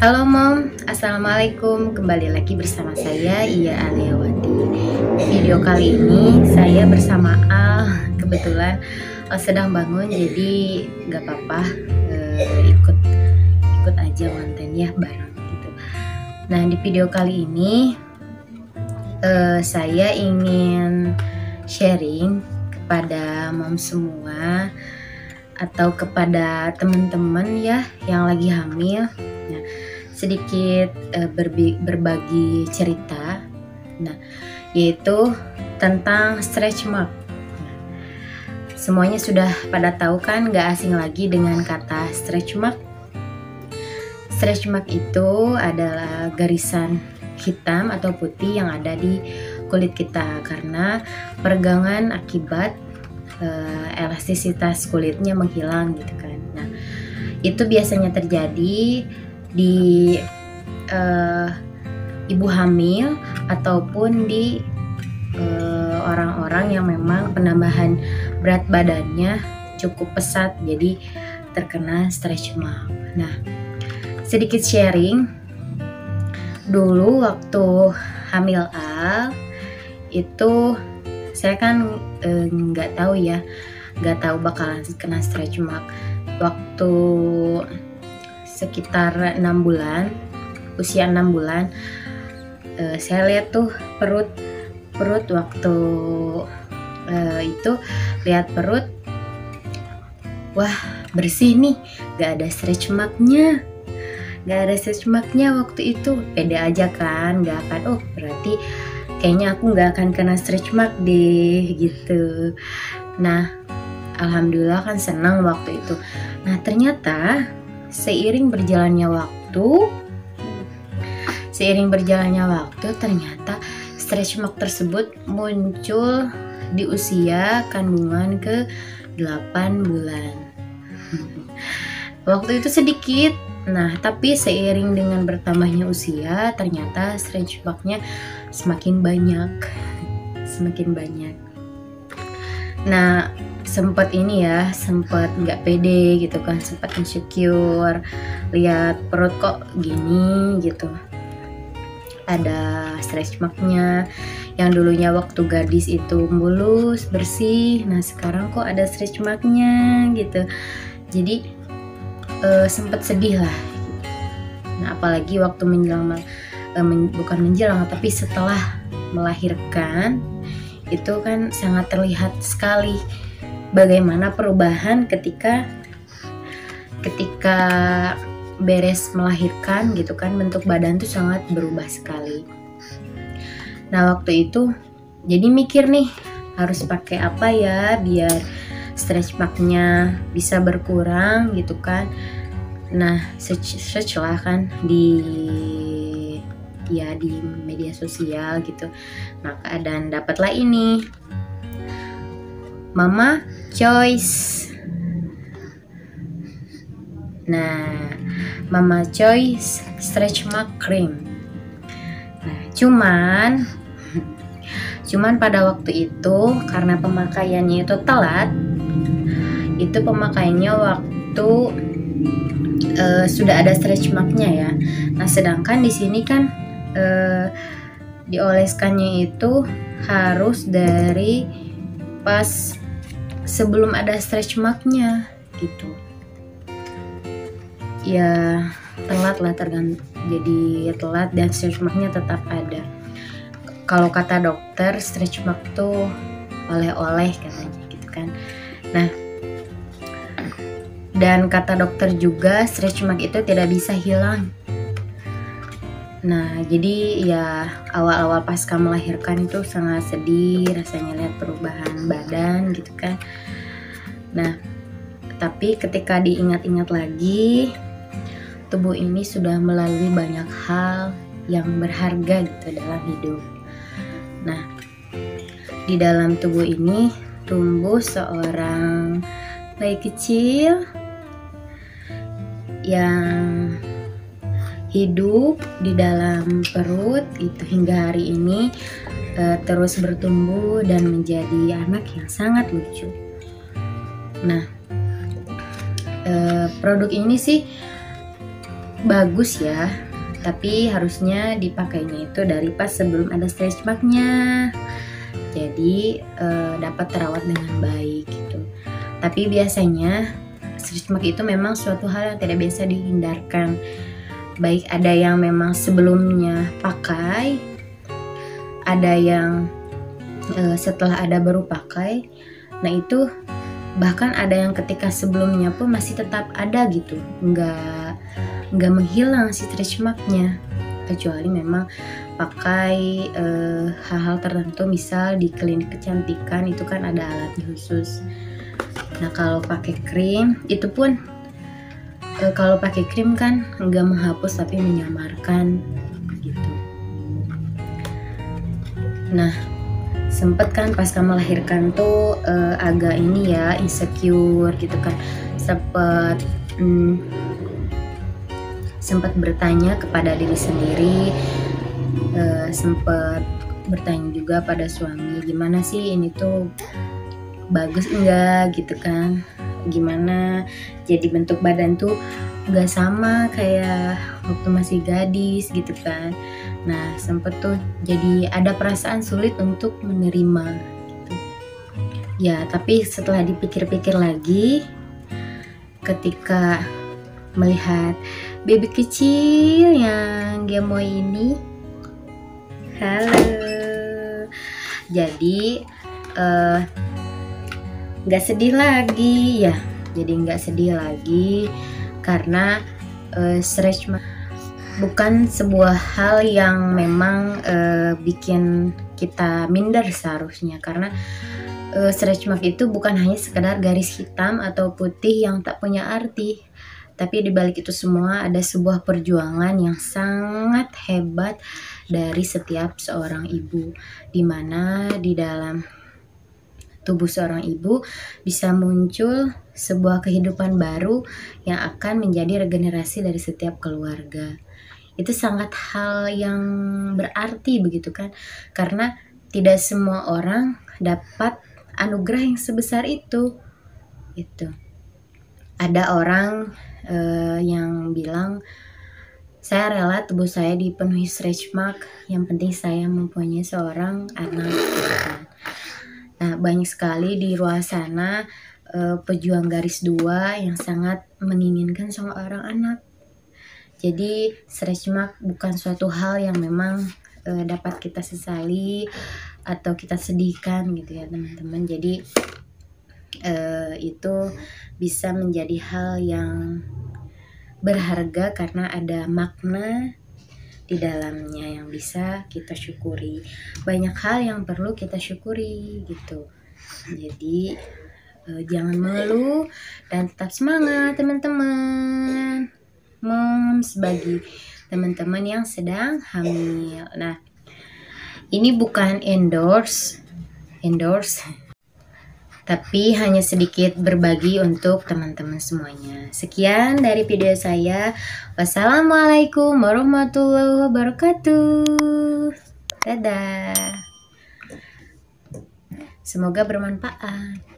Halo Mom, Assalamualaikum. Kembali lagi bersama saya Iya Aliawati. Video kali ini saya bersama Al. Kebetulan Al sedang bangun, jadi gak apa-apa, ikut aja konten ya bareng gitu. Nah, di video kali ini saya ingin sharing kepada Mom semua atau kepada teman-teman ya yang lagi hamil. Nah, sedikit berbagi cerita, yaitu tentang stretch mark. Semuanya sudah pada tahu kan, gak asing lagi dengan kata stretch mark. Stretch mark itu adalah garisan hitam atau putih yang ada di kulit kita karena peregangan akibat elastisitas kulitnya menghilang gitu kan. Nah, itu biasanya terjadi di ibu hamil ataupun di orang-orang yang memang penambahan berat badannya cukup pesat, jadi terkena stretch mark. Nah, sedikit sharing, dulu waktu hamil Al itu saya kan nggak tahu bakalan kena stretch mark. Waktu sekitar 6 bulan, usia 6 bulan, saya lihat tuh perut waktu itu lihat perut, wah bersih nih, gak ada stretch marknya waktu itu. Pede aja kan, gak akan, berarti kayaknya aku gak akan kena stretch mark deh gitu. Nah, alhamdulillah kan senang waktu itu. Nah, ternyata seiring berjalannya waktu ternyata stretch mark tersebut muncul di usia kandungan ke 8 bulan. Waktu itu sedikit, nah tapi seiring dengan bertambahnya usia ternyata stretch marknya semakin banyak. Nah, sempat nggak pede gitu kan, sempat insecure, lihat perut kok gini gitu, ada stretch marknya. Yang dulunya waktu gadis itu mulus bersih, nah sekarang kok ada stretch marknya gitu. Jadi sempat sedih lah. Nah, apalagi waktu bukan menjelang tapi setelah melahirkan, itu kan sangat terlihat sekali bagaimana perubahan ketika beres melahirkan gitu kan, bentuk badan tuh sangat berubah sekali. Nah, waktu itu jadi mikir nih, harus pakai apa ya biar stretch marknya bisa berkurang gitu kan. Nah, search lah kan di media sosial gitu. Maka dan dapatlah ini, Mama Choice. Nah, Mama Choice Stretch Mark Cream. Nah, cuman pada waktu itu karena pemakaiannya itu telat. Itu pemakaiannya waktu sudah ada stretch marknya ya. Nah, sedangkan di sini kan dioleskannya itu harus dari pas sebelum ada stretch marknya gitu. Ya telat lah, jadi telat dan stretch marknya tetap ada. Kalau kata dokter, stretch mark tuh oleh-oleh katanya gitu kan. Nah, dan kata dokter juga stretch mark itu tidak bisa hilang. Nah, jadi ya awal-awal pasca melahirkan itu sangat sedih rasanya lihat perubahan badan gitu kan. Nah, tapi ketika diingat-ingat lagi, tubuh ini sudah melalui banyak hal yang berharga gitu dalam hidup. Nah, di dalam tubuh ini tumbuh seorang bayi kecil yang hidup di dalam perut itu hingga hari ini terus bertumbuh dan menjadi anak yang sangat lucu. Nah, produk ini sih bagus ya, tapi harusnya dipakainya itu dari pas sebelum ada stretch marknya, jadi dapat terawat dengan baik gitu. Tapi biasanya stretch mark itu memang suatu hal yang tidak bisa dihindarkan, baik ada yang memang sebelumnya pakai, ada yang setelah ada baru pakai. Nah itu bahkan ada yang ketika sebelumnya pun masih tetap ada gitu, nggak menghilang si stretch marknya, kecuali memang pakai hal-hal tertentu, misal di klinik kecantikan itu kan ada alatnya khusus. Nah kalau pakai krim itu pun kalau pakai krim kan nggak menghapus tapi menyamarkan gitu. Nah sempet kan pas kamu melahirkan tuh agak ini ya, insecure gitu kan, sempat bertanya kepada diri sendiri, sempat bertanya juga pada suami, gimana sih ini tuh bagus enggak gitu kan, gimana jadi bentuk badan tuh nggak sama kayak waktu masih gadis gitu kan. Nah sempet tuh jadi ada perasaan sulit untuk menerima gitu. Ya tapi setelah dipikir-pikir lagi, ketika melihat baby kecil yang gemoy ini, halo, jadi nggak sedih lagi ya, jadi nggak sedih lagi karena stretch mark bukan sebuah hal yang memang bikin kita minder seharusnya, karena stretch mark itu bukan hanya sekedar garis hitam atau putih yang tak punya arti, tapi dibalik itu semua ada sebuah perjuangan yang sangat hebat dari setiap seorang ibu, dimana di dalam tubuh seorang ibu bisa muncul sebuah kehidupan baru yang akan menjadi regenerasi dari setiap keluarga. Itu sangat hal yang berarti begitu kan, karena tidak semua orang dapat anugerah yang sebesar itu. Ada orang yang bilang, saya rela tubuh saya dipenuhi stretch mark, yang penting saya mempunyai seorang anak gitu kan. Nah banyak sekali di luar sana pejuang garis dua yang sangat menginginkan seorang anak. Jadi stretch mark bukan suatu hal yang memang dapat kita sesali atau kita sedihkan gitu ya teman-teman. Jadi itu bisa menjadi hal yang berharga karena ada makna di dalamnya yang bisa kita syukuri. Banyak hal yang perlu kita syukuri gitu. Jadi jangan mengeluh dan tetap semangat teman-teman. Moms, bagi teman-teman yang sedang hamil. Nah, ini bukan endorse, tapi hanya sedikit berbagi untuk teman-teman semuanya. Sekian dari video saya. Wassalamualaikum warahmatullahi wabarakatuh. Dadah. Semoga bermanfaat.